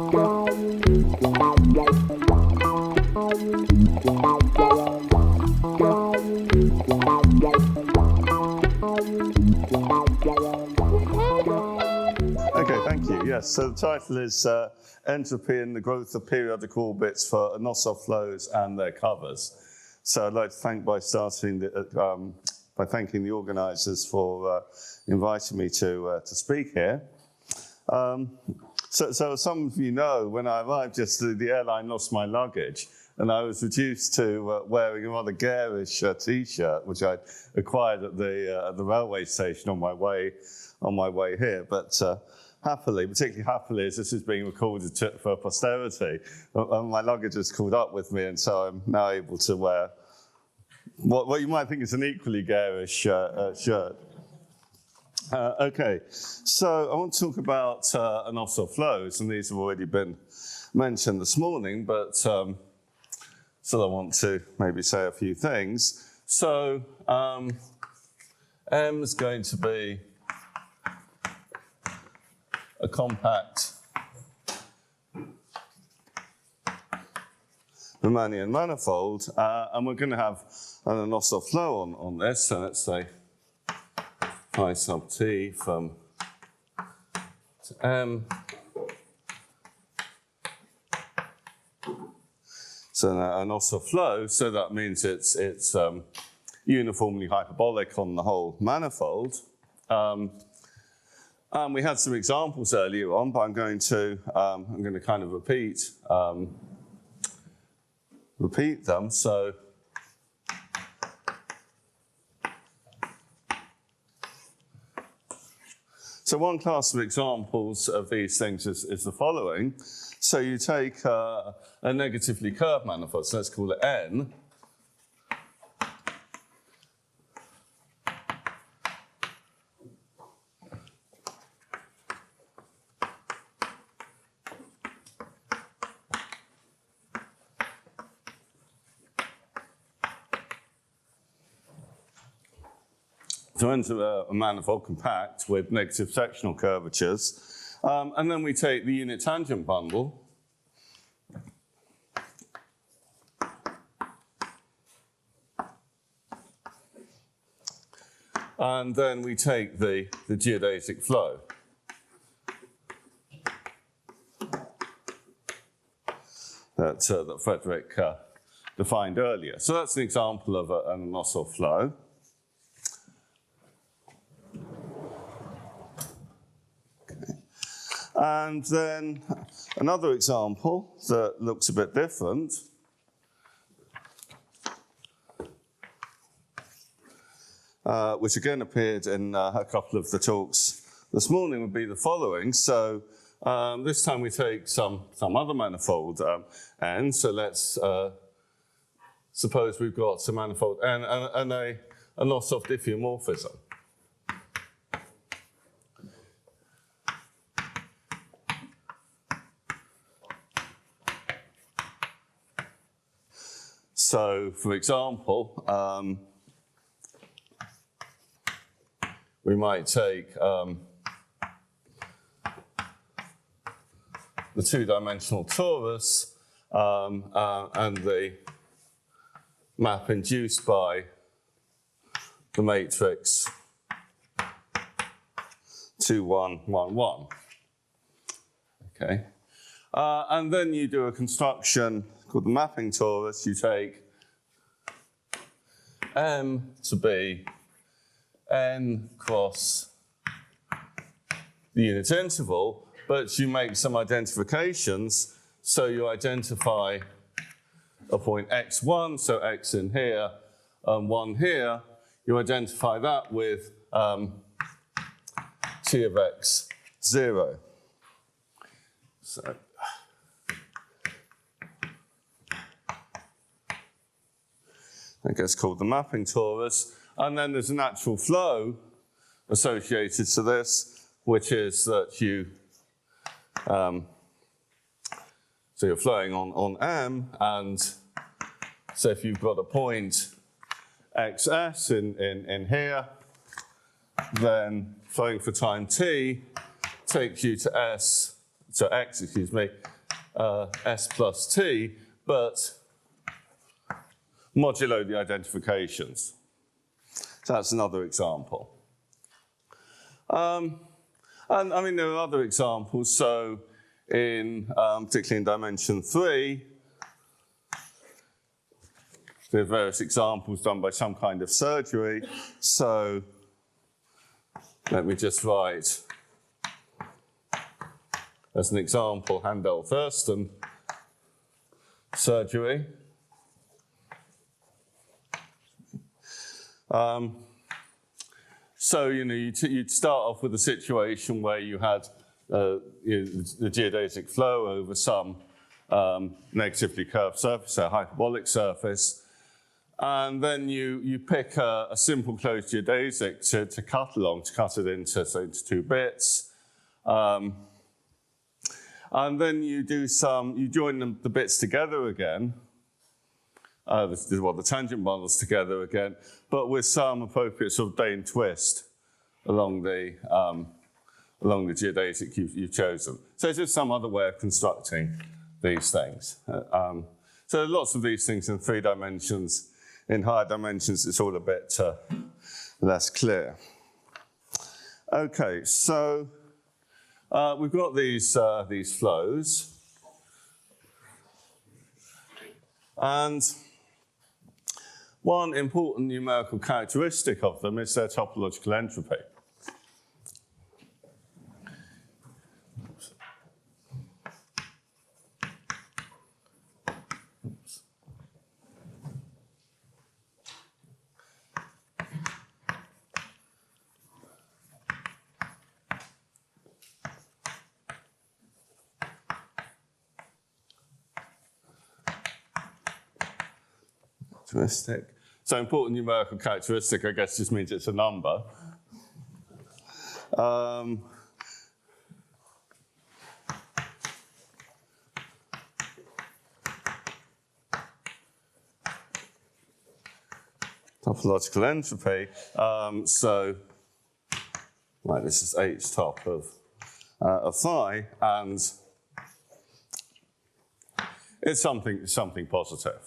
Okay, thank you. Yes, so the title is Entropy and the Growth of Periodic Orbits for Anosov Flows and Their Covers. So I'd like to thank by thanking the organisers for inviting me to speak here. So as some of you know, when I arrived yesterday, the airline lost my luggage, and I was reduced to wearing a rather garish T-shirt, which I acquired at the railway station on my way here. But happily, particularly happily, as this is being recorded for posterity, my luggage has caught up with me, and so I'm now able to wear what you might think is an equally garish shirt. Okay, so I want to talk about Anosov flows, and these have already been mentioned this morning, but still I want to maybe say a few things. So M is going to be a compact Riemannian manifold, and we're going to have an Anosov flow on this, so let's say phi sub t from to M. So an Anosov flow, so that means it's uniformly hyperbolic on the whole manifold. We had some examples earlier on, but I'm going to kind of repeat them. So one class of examples of these things is the following. So you take a negatively curved manifold, so let's call it N. So enter a manifold compact with negative sectional curvatures. And then we take the unit tangent bundle. And then we take the geodesic flow. That Frederick defined earlier. So that's an example of an Anosov flow. And then another example that looks a bit different. Which again appeared in a couple of the talks this morning, would be the following. So this time we take some other manifold N. So let's suppose we've got some manifold N and a Anosov diffeomorphism. So, for example, we might take the two-dimensional torus and the map induced by the matrix 2, 1, 1, 1. Okay. And then you do a construction called the mapping torus. You take M to be N cross the unit interval, but you make some identifications. So you identify a point x1, so x in here, 1 here. You identify that with t of x 0. So that gets called the mapping torus. And then there's a natural flow associated to this, which is that you, so you're flowing on M, and so if you've got a point xs in here, then flowing for time t takes you to s so x, excuse me, s plus t, but modulo the identifications. So that's another example. And I mean, there are other examples. So particularly in dimension 3, there are various examples done by some kind of surgery. So let me just write, as an example, Handel-Thurston surgery. So, you'd start off with a situation where you had the geodesic flow over some negatively curved surface, a hyperbolic surface, and then you pick a simple closed geodesic to cut along, to cut it into, say, into 2 bits. And then you join the bits together again, the tangent bundles together again, but with some appropriate sort of Dane twist along the geodesic you've chosen. So it's just some other way of constructing these things. So there are lots of these things in 3 dimensions. In higher dimensions, it's all a bit less clear. Okay, so we've got these flows, and one important numerical characteristic of them is their topological entropy. So important numerical characteristic, I guess, just means it's a number. Topological entropy. So, right, this is h top of phi, and it's something positive.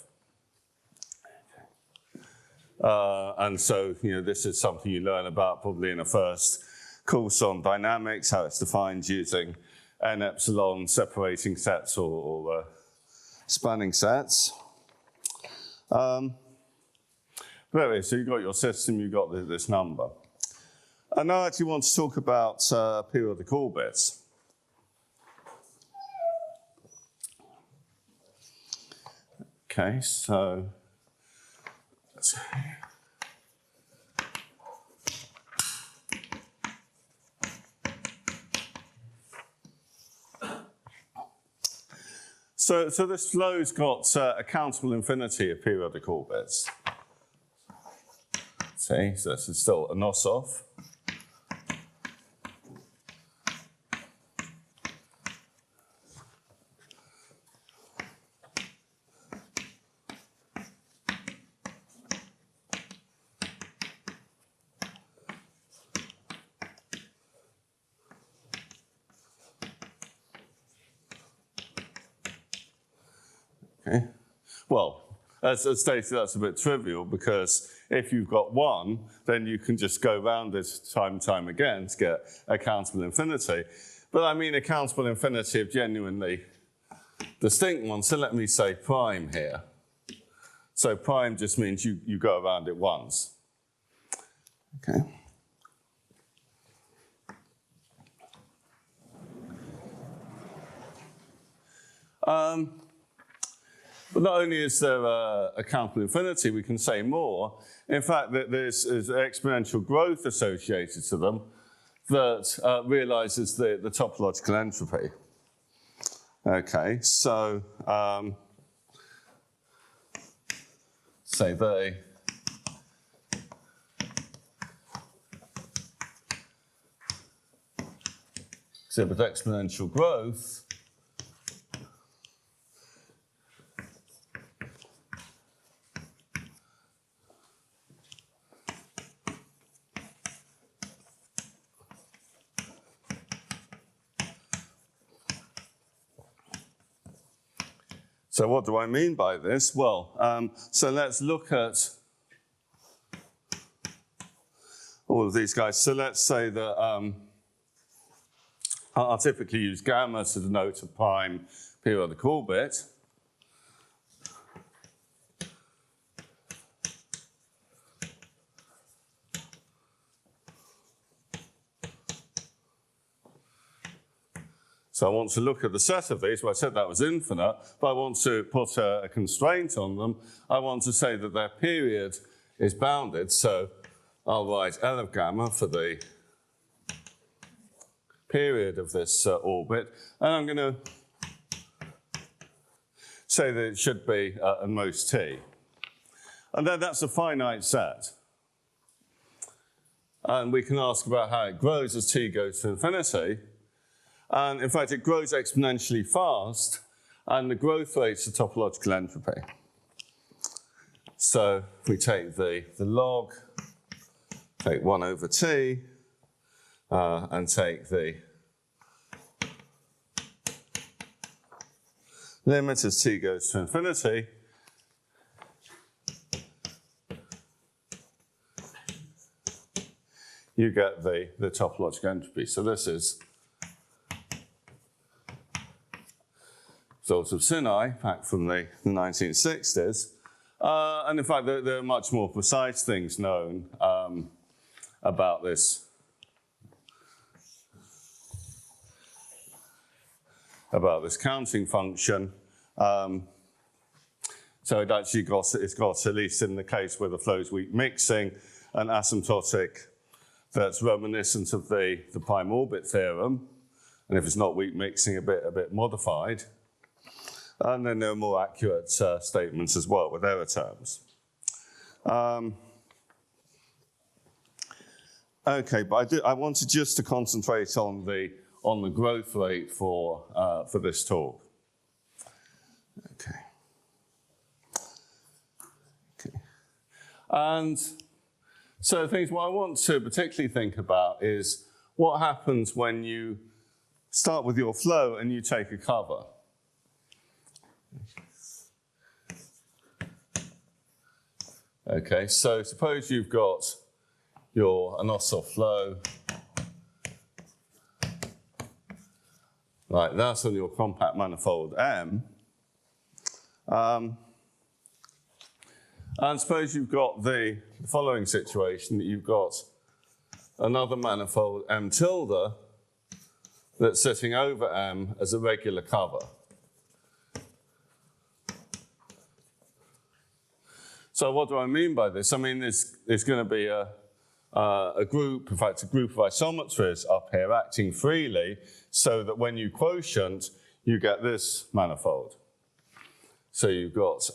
And so, this is something you learn about probably in a first course on dynamics, how it's defined using n epsilon separating sets or spanning sets. Anyway, so you've got your system, you've got this number. And now I actually want to talk about periodic orbits. Okay, so So this flow's got a countable infinity of periodic orbits. See, so this is still Anosov. Okay. Well, as stated, that's a bit trivial, because if you've got 1, then you can just go round it time and time again to get a countable infinity. But I mean a countable infinity of genuinely distinct ones. So let me say prime here. So prime just means you go around it once. Okay. But not only is there a countable infinity, we can say more. In fact, that there's exponential growth associated to them that realizes the topological entropy. Okay, so say they exhibit exponential growth. So what do I mean by this? Well, so let's look at all of these guys. So let's say that I'll typically use gamma to denote a prime periodic orbit. So I want to look at the set of these. Well, I said that was infinite, but I want to put a constraint on them. I want to say that their period is bounded. So I'll write L of gamma for the period of this orbit. And I'm going to say that it should be at most t. And then that's a finite set. And we can ask about how it grows as t goes to infinity. And in fact, it grows exponentially fast, and the growth rate's the topological entropy. So if we take the log, take 1 over t, and take the limit as t goes to infinity, you get the topological entropy. So this is result of Sinai, back from the 1960s. And in fact, there are much more precise things known about this counting function. So it's got, at least in the case where the flow is weak mixing, an asymptotic that's reminiscent of the prime orbit theorem. And if it's not weak mixing, a bit modified. And then there are more accurate statements as well with error terms. Okay, but I wanted just to concentrate on the growth rate for this talk. Okay. And so what I want to particularly think about is what happens when you start with your flow and you take a cover. Okay, so suppose you've got your Anosov flow like that on your compact manifold M. And suppose you've got the following situation, that you've got another manifold M tilde that's sitting over M as a regular cover. So what do I mean by this? I mean, there's going to be a group, in fact, a group of isometries up here acting freely, so that when you quotient, you get this manifold. So you've got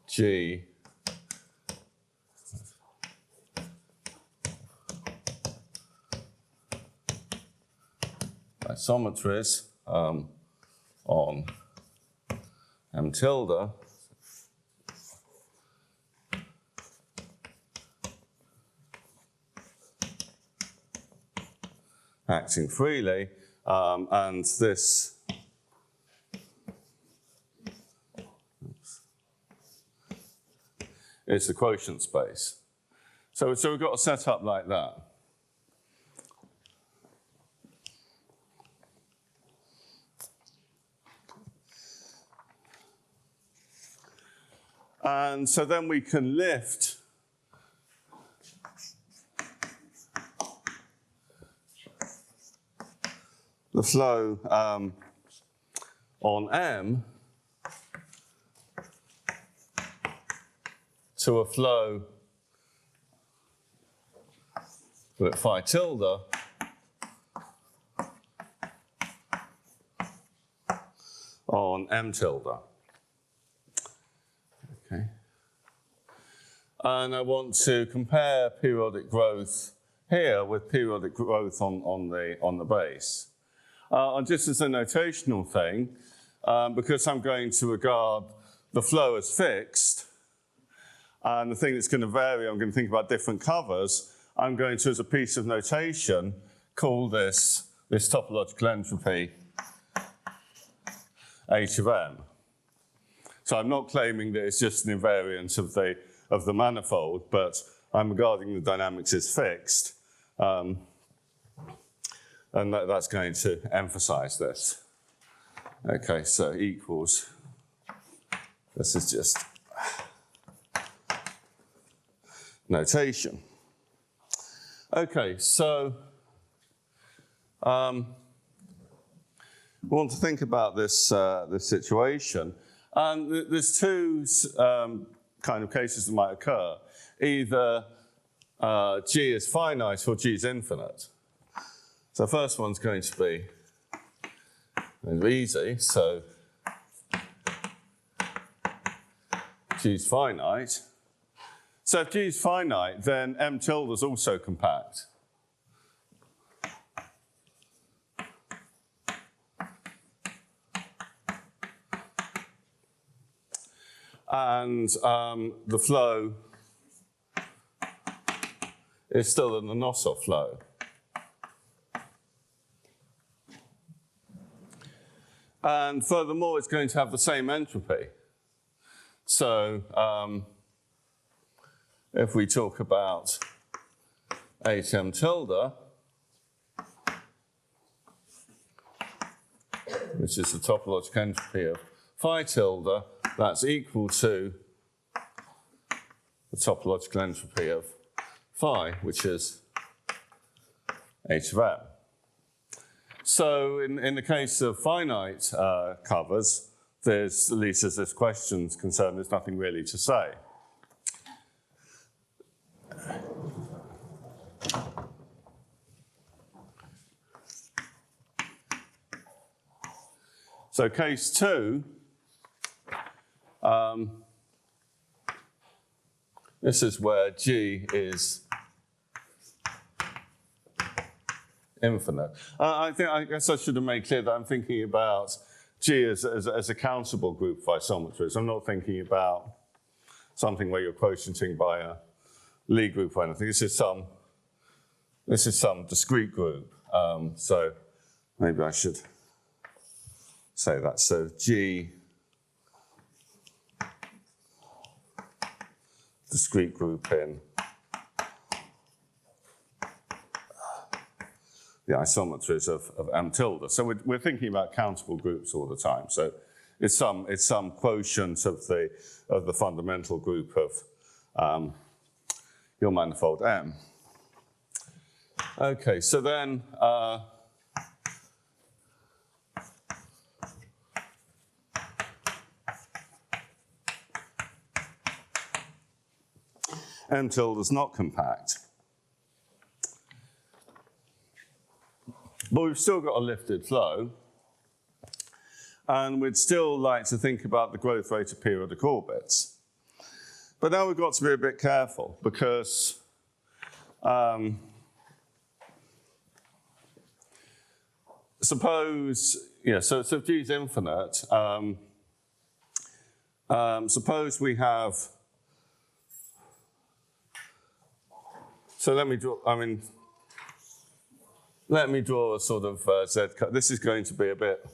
G isometries on M tilde. Acting freely, and this is the quotient space. So we've got a setup like that. And so then we can lift the flow on M to a flow with phi tilde on M tilde. Okay. And I want to compare periodic growth here with periodic growth on the base. And just as a notational thing, because I'm going to regard the flow as fixed, and the thing that's going to vary, I'm going to think about different covers, I'm going to, as a piece of notation, call this topological entropy h of m. So I'm not claiming that it's just an invariant of the manifold, but I'm regarding the dynamics as fixed. And that's going to emphasize this. Okay, so equals, this is just notation. Okay, so we want to think about this, this situation. And there's two kind of cases that might occur. Either G is finite or G is infinite. So the first one's going to be easy. So G is finite. So if G is finite, then M tilde is also compact. And the flow is still an Anosov flow. And furthermore, it's going to have the same entropy. So if we talk about HM tilde, which is the topological entropy of phi tilde, that's equal to the topological entropy of phi, which is h of m. So in the case of finite covers, there's, at least as this question's concerned, there's nothing really to say. So case 2, this is where G is infinite. I guess I should have made clear that I'm thinking about G as a countable group of isometries. I'm not thinking about something where you're quotienting by a Lie group or anything. This is some discrete group. So maybe I should say that. So G discrete group in the isometries of M tilde. So we're thinking about countable groups all the time. So it's some quotient of the fundamental group of your manifold M. Okay, so then M tilde is not compact. But we've still got a lifted flow. And we'd still like to think about the growth rate of periodic orbits. But now we've got to be a bit careful because suppose, so if G is infinite, suppose we have, so let me draw a sort of Z curve. This is going to be a bit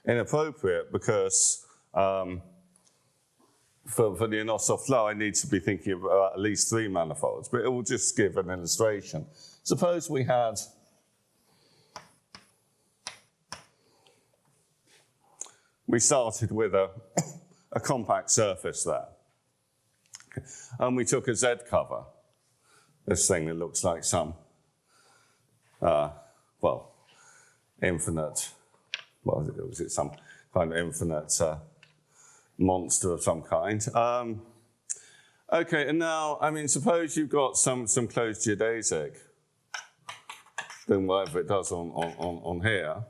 inappropriate because for the Anosov flow, I need to be thinking about at least 3 manifolds, but it will just give an illustration. Suppose we had we started with a compact surface there. Okay. And we took a Z cover, this thing that looks like some, infinite, was it some kind of infinite monster of some kind. Okay, and now, suppose you've got some closed geodesic, then whatever it does on here.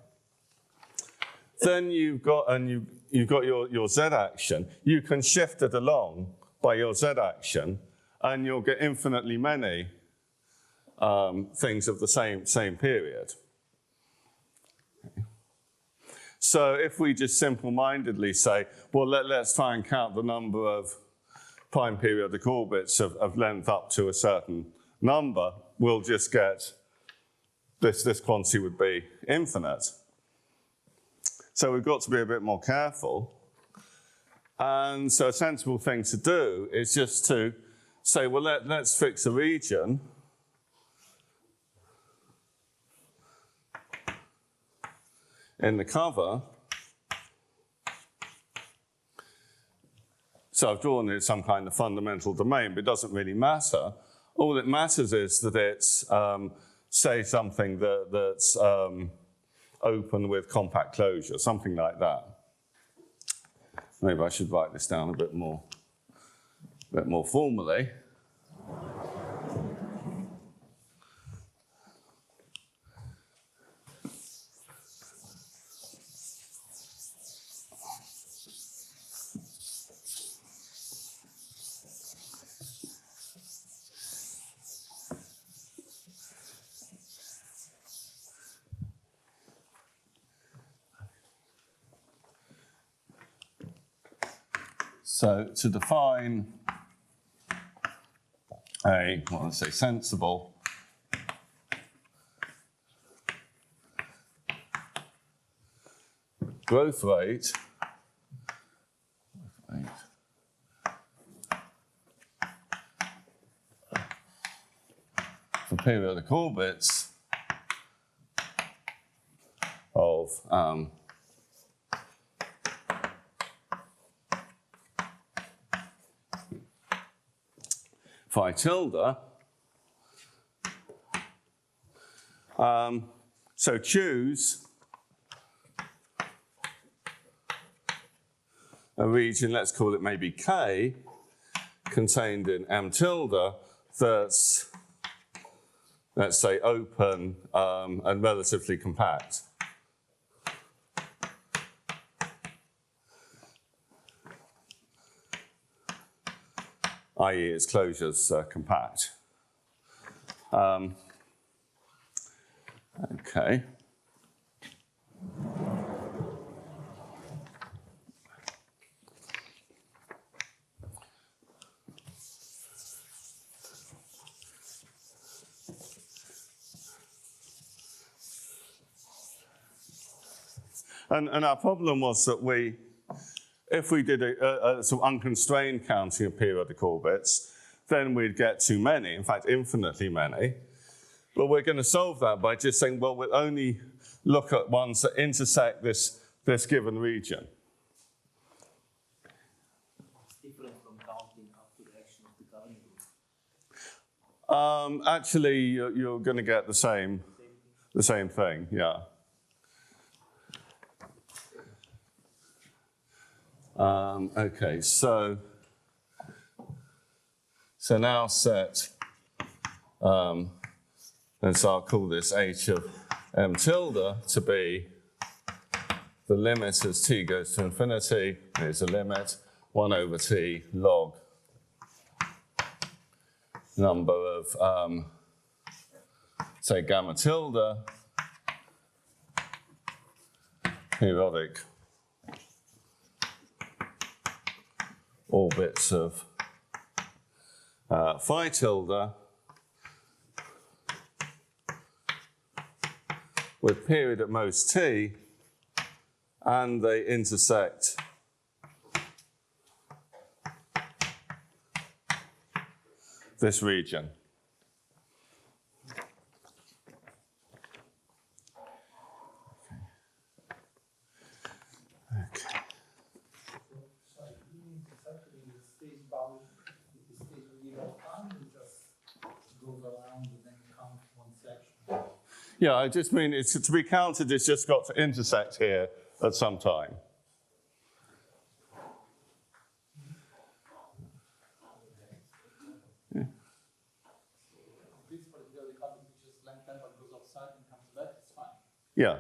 Then you've got your Z action. You can shift it along by your Z action, and you'll get infinitely many things of the same period. So if we just simple-mindedly say, well, let's try and count the number of prime periodic orbits of length up to a certain number, we'll just get this quantity would be infinite. So we've got to be a bit more careful. And so a sensible thing to do is just to say, well, let's fix a region in the cover. So I've drawn it some kind of fundamental domain, but it doesn't really matter. All that matters is that it's, say, something that's open with compact closure, something like that. Maybe I should write this down a bit more formally. So to define a, well, let's say, sensible growth rate for periodic orbits of phi tilde. So choose a region, let's call it maybe K, contained in M tilde, that's, let's say, open and relatively compact. i.e. its closures compact. Okay. And our problem was that if we did a sort of unconstrained counting of periodic orbits, then we'd get too many, in fact, infinitely many. But we're going to solve that by just saying, well, we'll only look at ones that intersect this given region. It's different from counting up to the action of the governing group. Actually, you're going to get the same thing, yeah. Okay, so now set, and so I'll call this h of m tilde to be the limit as t goes to infinity. Here's a limit, 1 over t log number of, say, gamma tilde periodic orbits of phi tilde with period at most t, and they intersect this region. Okay. Yeah, I just mean it's to be counted, it's just got to intersect here at some time. Yeah. Yeah.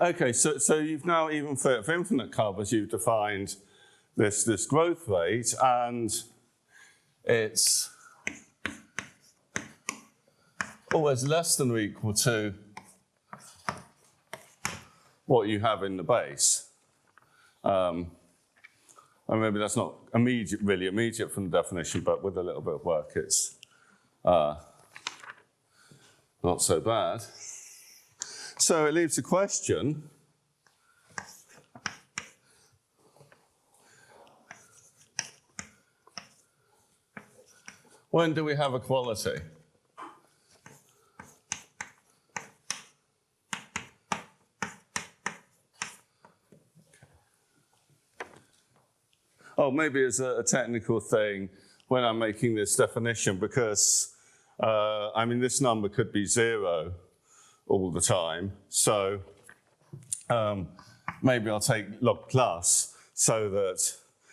Okay, so you've now, even for infinite covers, you've defined this growth rate, and it's always less than or equal to what you have in the base. And maybe that's not really immediate from the definition, but with a little bit of work, it's not so bad. So it leaves a question. When do we have equality? Oh, maybe as a technical thing when I'm making this definition, because I mean, this number could be 0 all the time. So maybe I'll take log plus, so that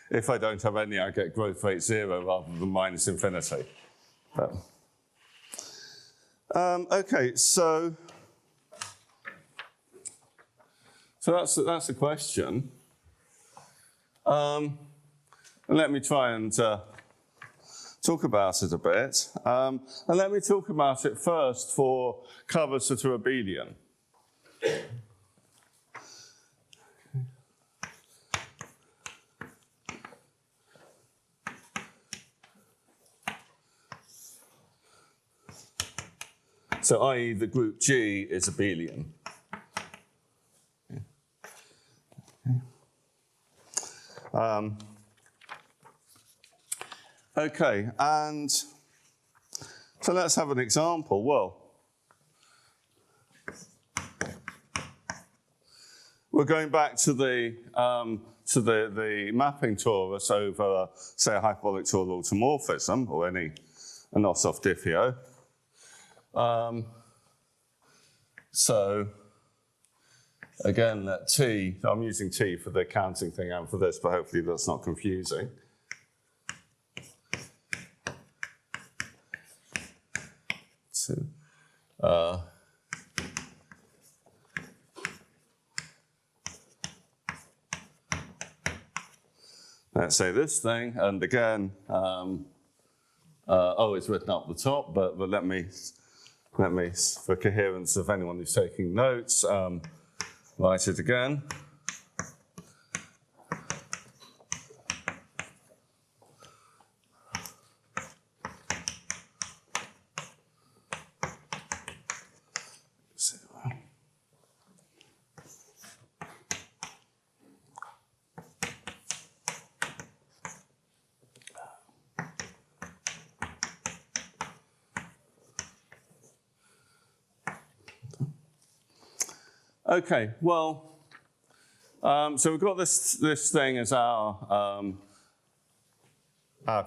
if I don't have any, I get growth rate 0 rather than minus infinity. Okay, so that's a question. And let me try and talk about it a bit. And let me talk about it first for covers that are abelian. So i.e. the group G is abelian. Okay, and so let's have an example. Well, we're going back to the mapping torus over, say, a hyperbolic total automorphism, or any Anosov diffeo. So again, that T, I'm using T for the counting thing and for this, but hopefully that's not confusing. So, let's say this thing, and again, oh, it's written up the top, but let me, for coherence of anyone who's taking notes, write it again. Okay, well, so we've got this thing as our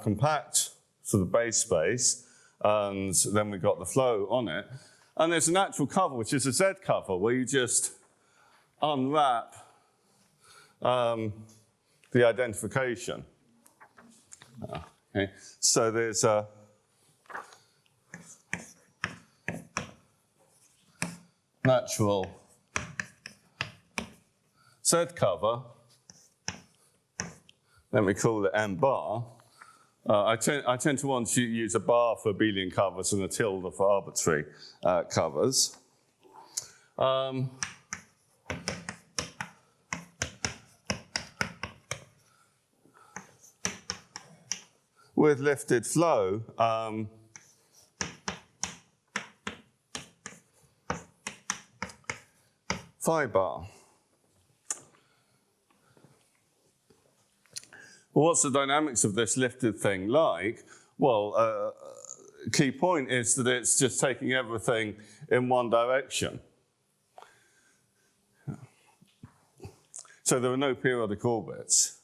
compact sort of base space, and then we've got the flow on it. And there's a natural cover, which is a Z cover, where you just unwrap the identification. Okay, so there's a natural Z cover. Let me call it M bar. I tend to want to use a bar for abelian covers and a tilde for arbitrary covers. With lifted flow, phi bar. Well, what's the dynamics of this lifted thing like? Well, key point is that it's just taking everything in one direction. So there are no periodic orbits.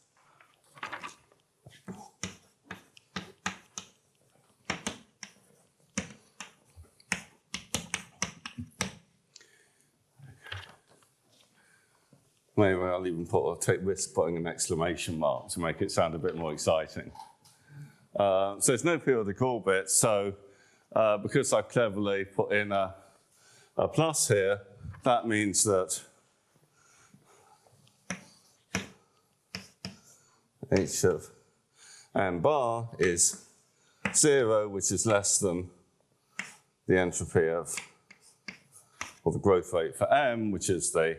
Maybe I'll even take risk putting an exclamation mark to make it sound a bit more exciting. So there's no periodic orbit, so because I've cleverly put in a plus here, that means that h of m bar is 0, which is less than the entropy of, or the growth rate for m, which is the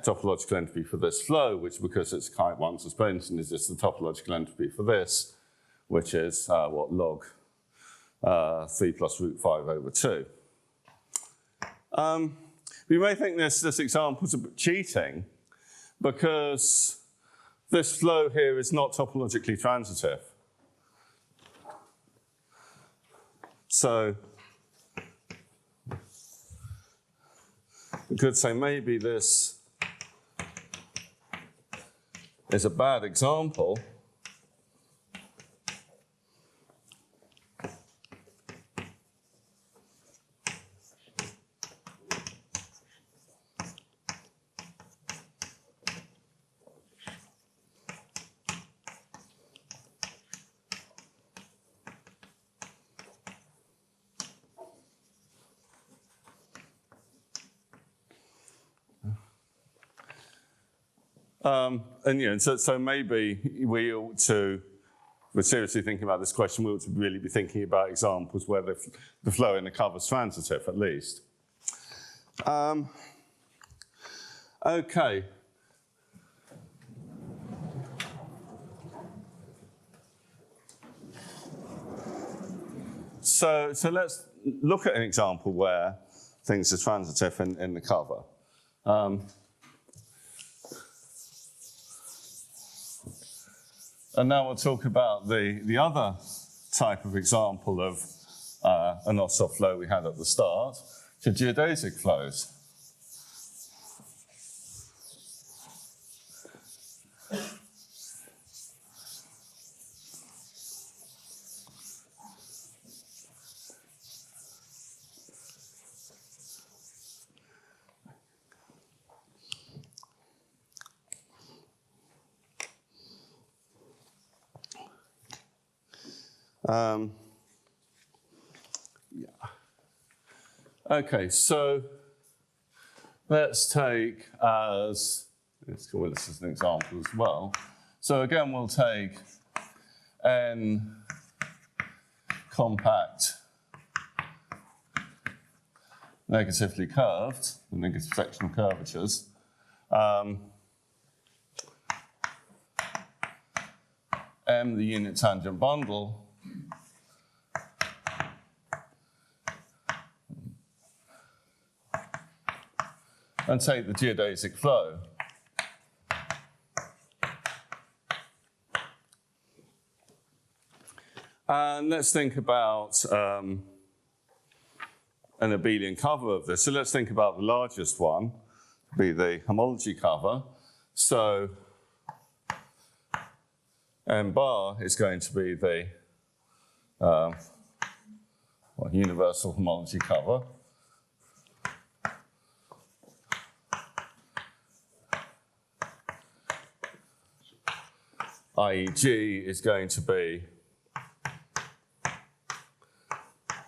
topological entropy for this flow, which, because it's type 1 suspension, is just the topological entropy for this, which is log 3 plus root 5 over 2. We may think this example is a bit cheating because this flow here is not topologically transitive. So we could say maybe this is a bad example. So maybe we ought to, we're seriously thinking about this question, we ought to really be thinking about examples where the flow in the cover is transitive, at least. Okay. So let's look at an example where things are transitive in the cover. And now we'll talk about the other type of example of an Anosov flow we had at the start, to geodesic flows. Okay, so let's take let's call this as an example as well. So again, we'll take n compact negatively curved, the negative sectional curvatures. M, the unit tangent bundle. And take the geodesic flow. And let's think about an abelian cover of this. So let's think about the largest one, be the homology cover. So M bar is going to be the universal homology cover. i.e. G is going to be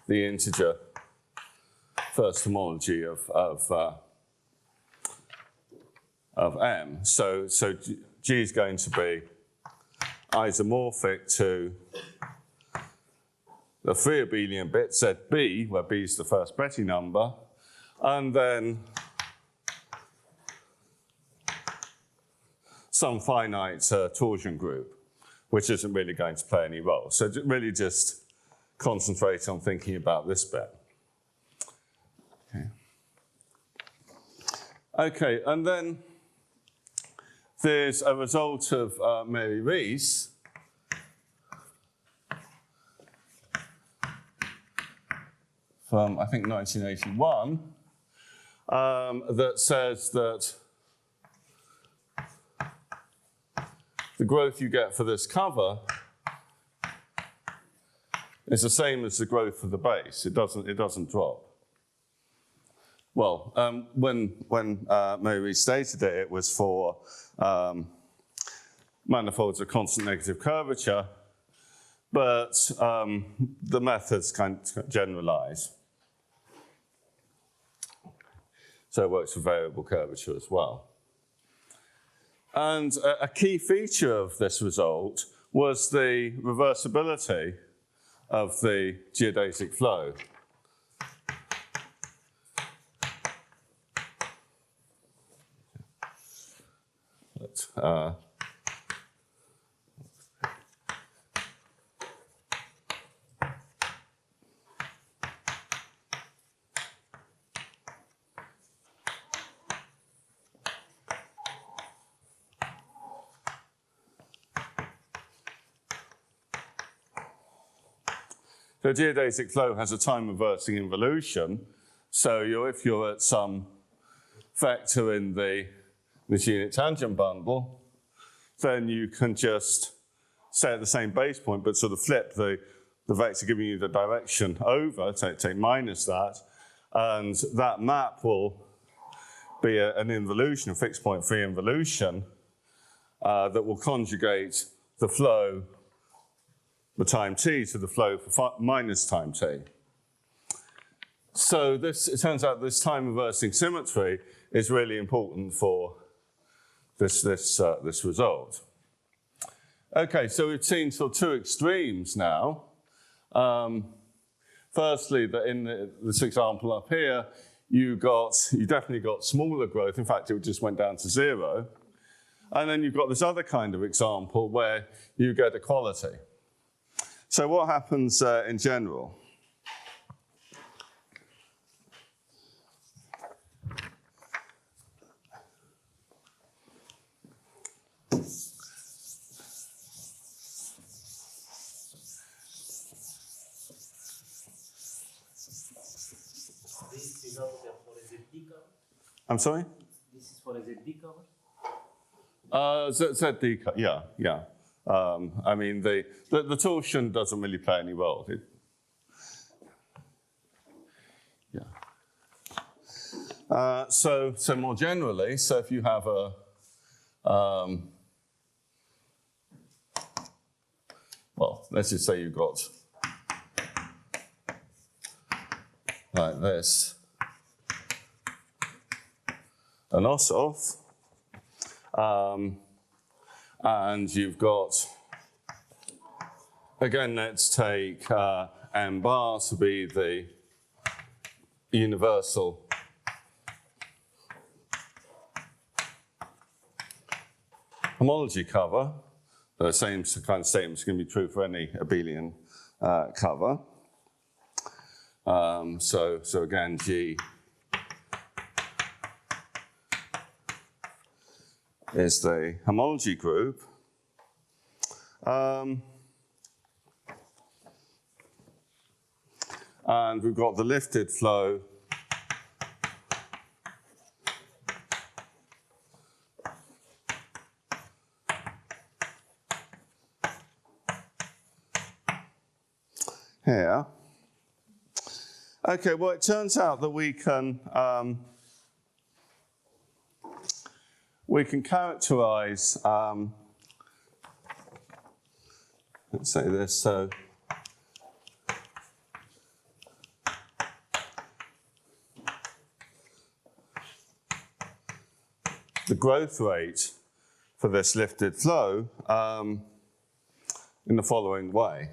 the integer first homology of M. So G is going to be isomorphic to the free abelian bit ZB, where B is the first Betti number, and then some finite torsion group, which isn't really going to play any role. So really just concentrate on thinking about this bit. Okay, and then there's a result of Mary Rees from, I think, 1981, that says that the growth you get for this cover is the same as the growth of the base. It doesn't drop. Well, when Mary Rees stated it, it was for manifolds of constant negative curvature, but the methods kind of generalize. So it works for variable curvature as well. And a key feature of this result was the reversibility of the geodesic flow. The geodesic flow has a time-reversing involution, so if you're at some vector in this unit tangent bundle, then you can just stay at the same base point, but sort of flip the vector giving you the direction over, take minus that, and that map will be an involution, a fixed point free involution, that will conjugate the flow, the time t, to the flow for minus time t. So it turns out this time reversing symmetry is really important for this result. Okay, so we've seen sort of two extremes now. Firstly, that in this example up here, you definitely got smaller growth. In fact, it just went down to 0. And then you've got this other kind of example where you get equality. So what happens in general? This is also for a ZD cover? I'm sorry? This is for a ZD cover? ZD, yeah. I mean, the torsion doesn't really play any role. So more generally, so if you have a well, let's just say you've got like this Anosov, and you've got, again, let's take M bar to be the universal homology cover. The same kind of statement is going to be true for any Abelian cover. So again, G is the homology group. And we've got the lifted flow here. Okay, well, it turns out that we can characterize, let's say this, so the growth rate for this lifted flow in the following way.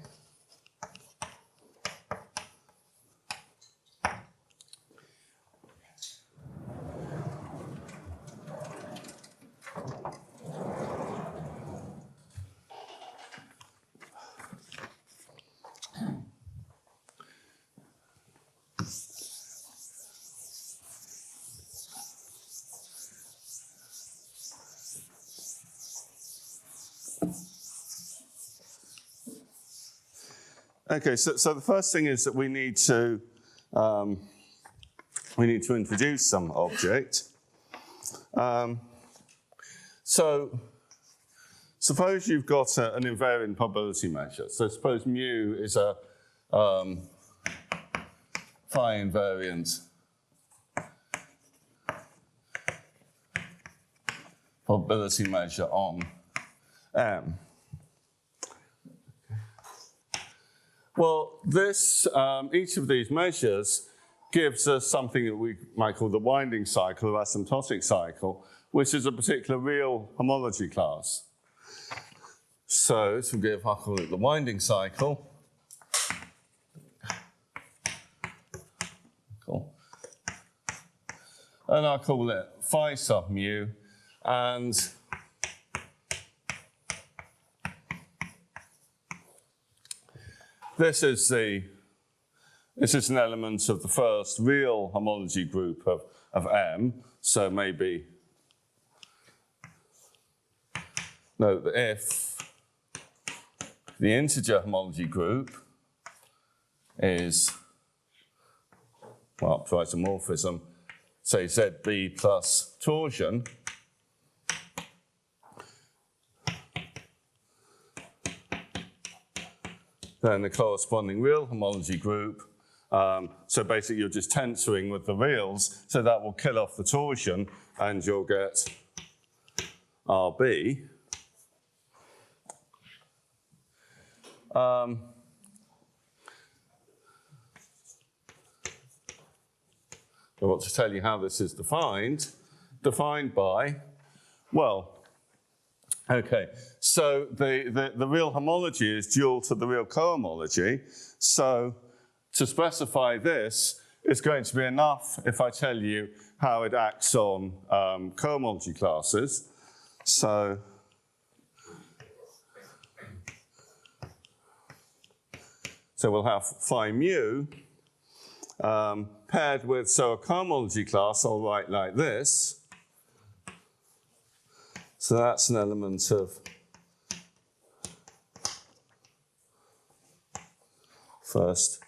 Okay, so the first thing is that we need to introduce some object. So suppose you've got an invariant probability measure. So suppose mu is a phi invariant probability measure on M. Well, this, each of these measures gives us something that we might call the winding cycle or asymptotic cycle, which is a particular real homology class. So this will give, I'll call it the winding cycle. Cool. And I'll call it phi sub mu, and this is an element of the first real homology group of M. So maybe note that if the integer homology group is, well, isomorphism, say ZB plus torsion, then the corresponding real homology group, so basically you're just tensoring with the reals, so that will kill off the torsion, and you'll get RB. I want to tell you how this is defined. Defined by, well, okay, so the real homology is dual to the real cohomology. So to specify this, it's going to be enough if I tell you how it acts on cohomology classes. So we'll have phi mu paired with, so a cohomology class I'll write like this. So that's an element of first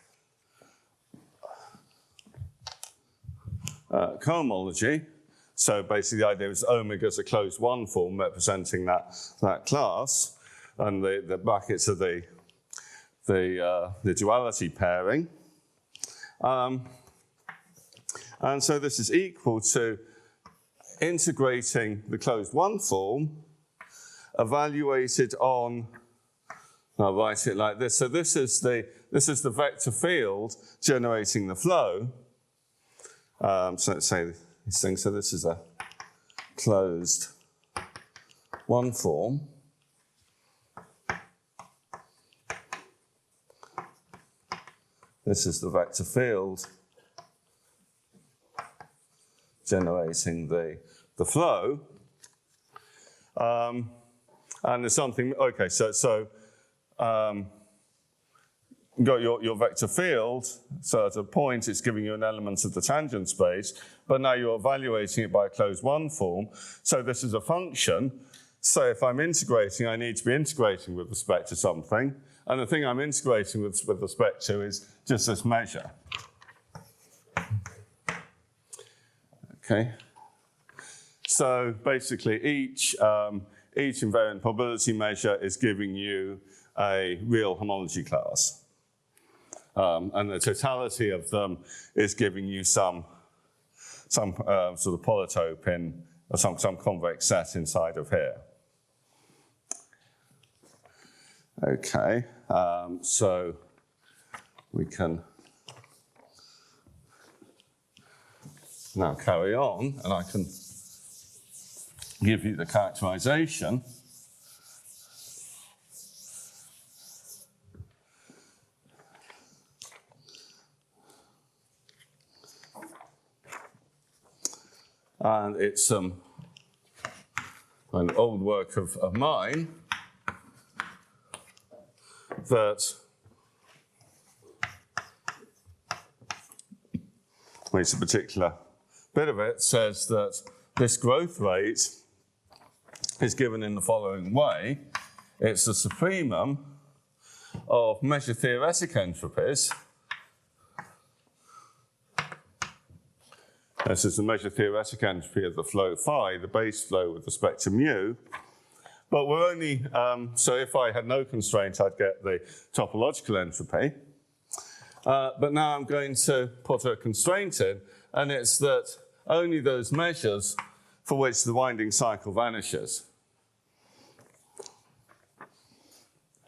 cohomology. So basically the idea is omega is a closed one form representing that class, and the brackets are the duality pairing. And so this is equal to integrating the closed one form evaluated on, I'll write it like this. So this is the vector field generating the flow. So let's say these things. So this is a closed one form. This is the vector field generating the flow. And there's something, okay, so you've got your vector field, so at a point it's giving you an element of the tangent space, but now you're evaluating it by a closed one form. So this is a function. So if I'm integrating, I need to be integrating with respect to something. And the thing I'm integrating with respect to is just this measure. Okay. So basically each invariant probability measure is giving you a real homology class. And the totality of them is giving you some sort of polytope in, or some convex set inside of here. Okay, so we can now carry on, and I can give you the characterization. And it's an old work of mine that makes a particular bit of it, says that this growth rate is given in the following way. It's the supremum of measured theoretic entropies. This is the measured theoretic entropy of the flow phi, the base flow with respect to mu. But we're only, so if I had no constraint, I'd get the topological entropy. But now I'm going to put a constraint in, and it's that only those measures for which the winding cycle vanishes.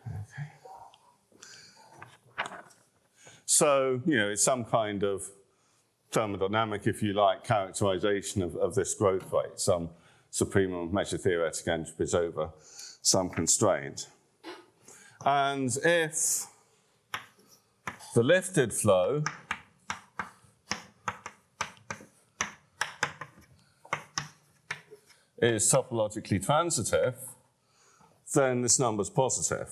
Okay. So, it's some kind of thermodynamic, if you like, characterization of this growth rate, some supremum of measure theoretic entropies over some constraint. And if the lifted flow is topologically transitive, then this number is positive.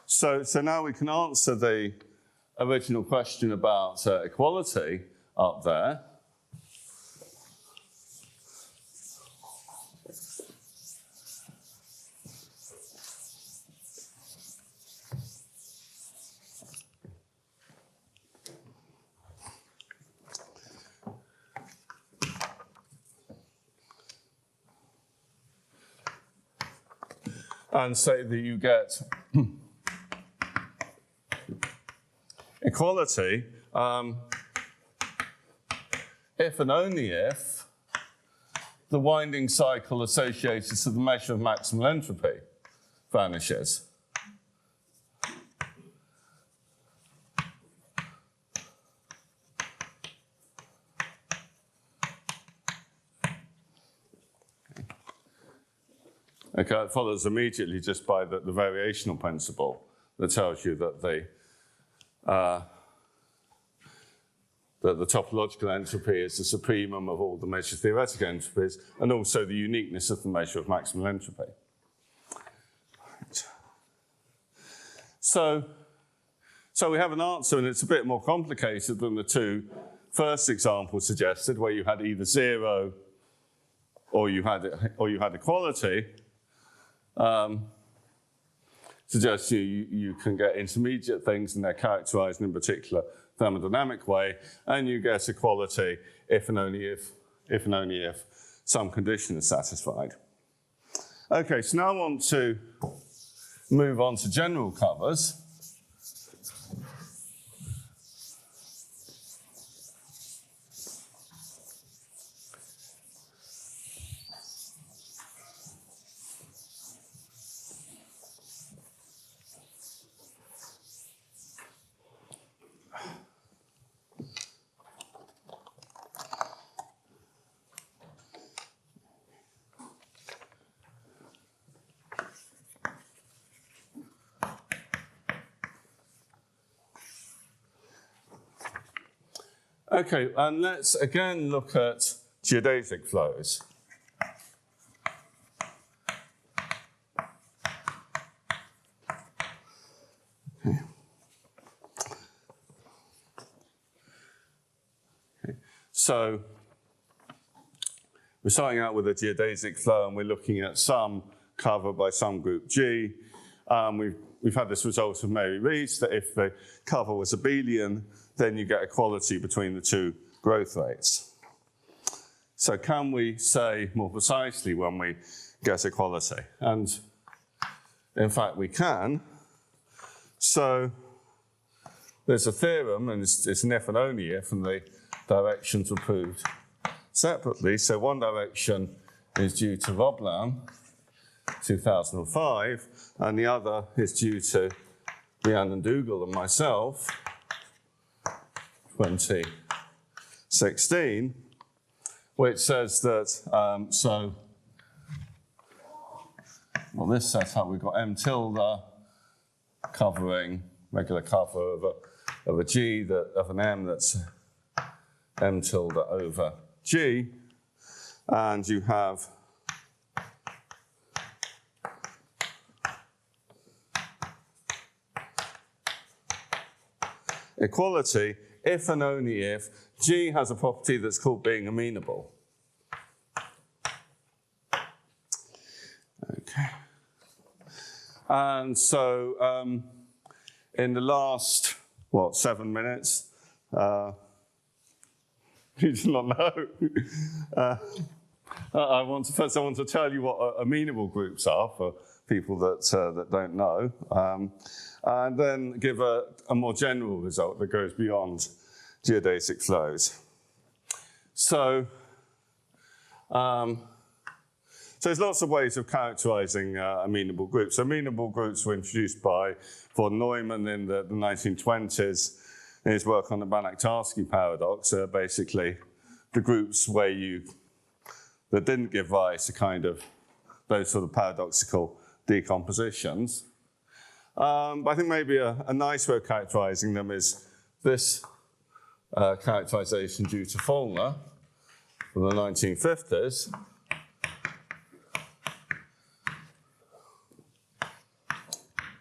So now we can answer the original question about equality up there. And say that you get equality if and only if the winding cycle associated to the measure of maximal entropy vanishes. Okay, it follows immediately just by the variational principle that tells you that the topological entropy is the supremum of all the measure theoretic entropies, and also the uniqueness of the measure of maximal entropy. Right. So we have an answer, and it's a bit more complicated than the two first examples suggested, where you had either zero or you had equality. Suggests you can get intermediate things, and they're characterized in a particular thermodynamic way, and you get equality if and only if some condition is satisfied. Okay, so now I want to move on to general covers. Okay, and let's again look at geodesic flows. Okay. So we're starting out with a geodesic flow, and we're looking at some cover by some group G. We've had this result of Mary Reed's, that if the cover was abelian, then you get equality between the two growth rates. So can we say more precisely when we get equality? And in fact, we can. So there's a theorem, and it's an if and only if, and the directions were proved separately. So one direction is due to Roblan, 2005, and the other is due to Rhiannon Dougall and myself, 2016, which says that, this setup, we've got M tilde covering, regular cover of a G, of an M that's M tilde over G, and you have equality if and only if G has a property that's called being amenable. Okay. And so in the last, 7 minutes, you do not know. I want to tell you what amenable groups are for people that don't know, and then give a more general result that goes beyond geodesic flows. So So there's lots of ways of characterizing amenable groups. Amenable groups were introduced by von Neumann in the 1920s in his work on the Banach-Tarski paradox. Basically, the groups that didn't give rise to kind of those sort of paradoxical decompositions. But I think maybe a nice way of characterizing them is this characterization due to Follner from the 1950s.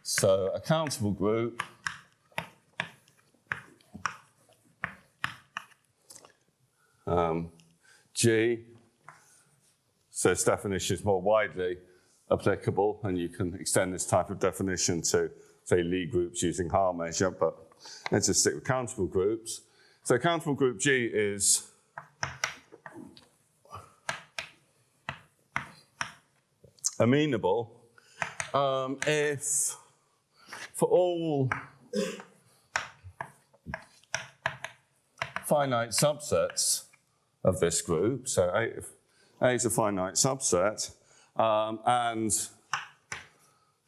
So a countable group G, so this definition is more widely applicable, and you can extend this type of definition to, say, Lie groups using Haar measure, but let's just stick with countable groups. So countable group G is amenable if for all finite subsets of this group, so A is a finite subset, and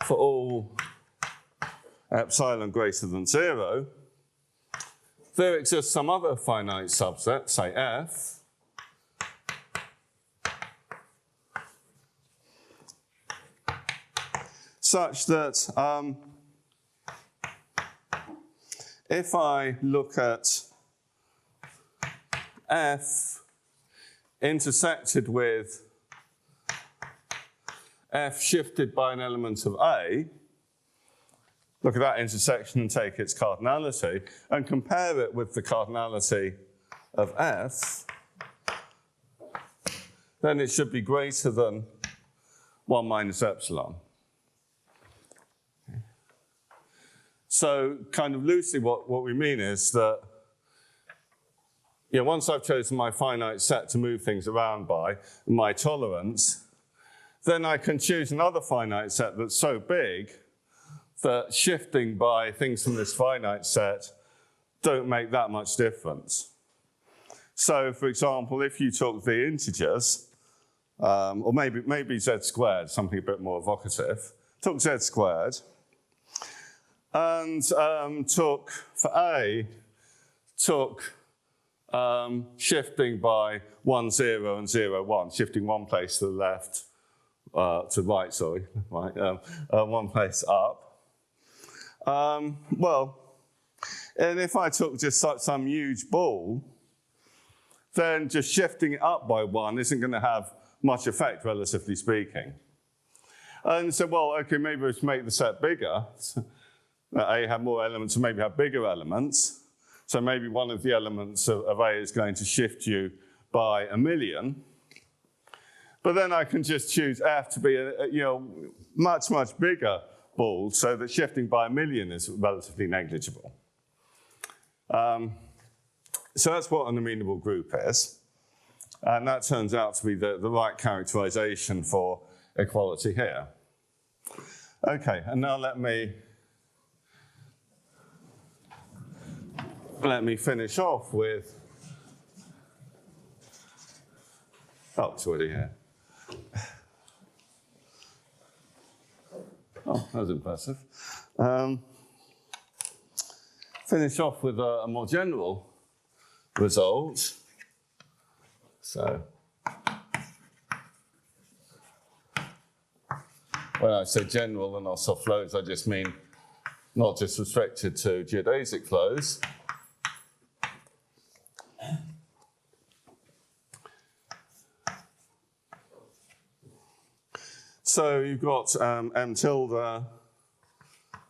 for all epsilon greater than 0, there exists some other finite subset, say F, such that if I look at F intersected with F shifted by an element of A, look at that intersection and take its cardinality, and compare it with the cardinality of F, then it should be greater than 1 minus epsilon. So kind of loosely what we mean is that once I've chosen my finite set to move things around by, my tolerance, then I can choose another finite set that's so big that shifting by things from this finite set don't make that much difference. So, for example, if you took the integers, or maybe z squared, something a bit more evocative, took z squared, and took, for A, took shifting by 1, 0 and 0, 1, shifting one place to the left, to right, sorry, right, one place up. Well, and if I took just some huge ball, then just shifting it up by 1 isn't going to have much effect, relatively speaking. And so, well, okay, maybe let's make the set bigger. A have more elements and maybe have bigger elements. So maybe one of the elements of A is going to shift you by 1,000,000. But then I can just choose F to be a much, much bigger ball, so that shifting by 1,000,000 is relatively negligible. So that's what an amenable group is. And that turns out to be the right characterization for equality here. Okay, and now let me finish off with, it's already here. Oh, that was impressive. Finish off with a more general result. So, when I say general and Anosov flows, I just mean not just restricted to geodesic flows. So you've got m tilde,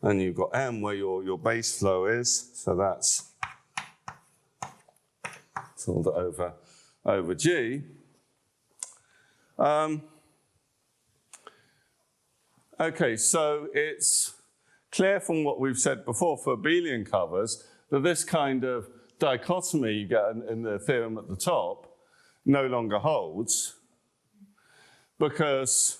and you've got m where your base flow is. So that's tilde over g. Okay, so it's clear from what we've said before for Abelian covers that this kind of dichotomy you get in the theorem at the top no longer holds, because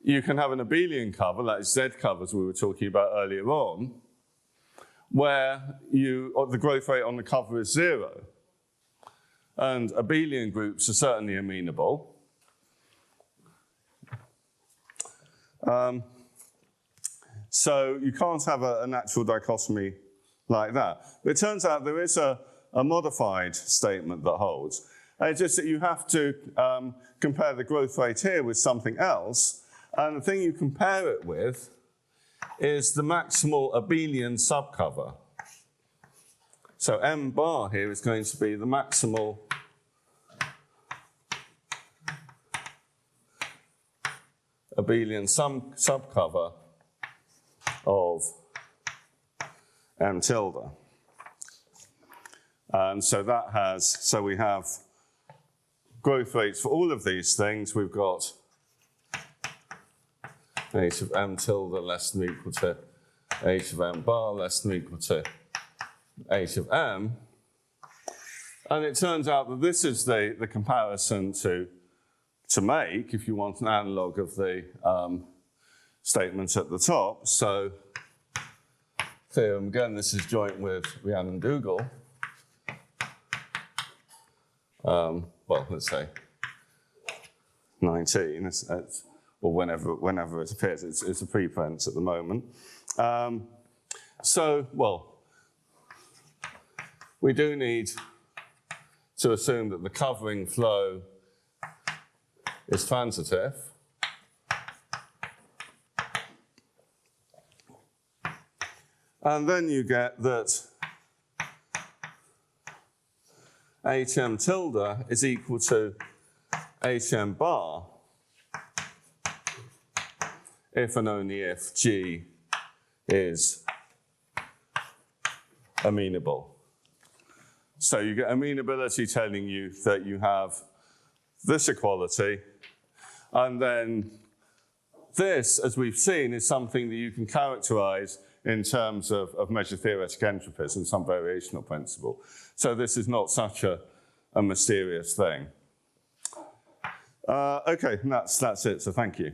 you can have an Abelian cover, like Z covers we were talking about earlier on, where the growth rate on the cover is 0. And Abelian groups are certainly amenable. So you can't have a natural dichotomy like that. But it turns out there is a modified statement that holds. And it's just that you have to compare the growth rate here with something else. And the thing you compare it with is the maximal abelian subcover. So m bar here is going to be the maximal abelian subcover of m tilde. And so that has, so we have growth rates for all of these things. We've got h of m tilde less than or equal to h of m bar less than or equal to h of m. And it turns out that this is the comparison to make if you want an analog of the statements at the top. So theorem, again, this is joint with Rhiannon Dougall. Well, let's say 19, or whenever it appears. It's a preprint at the moment. So, well, we do need to assume that the covering flow is transitive. And then you get that hm tilde is equal to hm bar if and only if G is amenable. So you get amenability telling you that you have this equality, and then this, as we've seen, is something that you can characterize in terms of measure theoretic entropies and some variational principle. So this is not such a mysterious thing. Okay, and that's it, so thank you.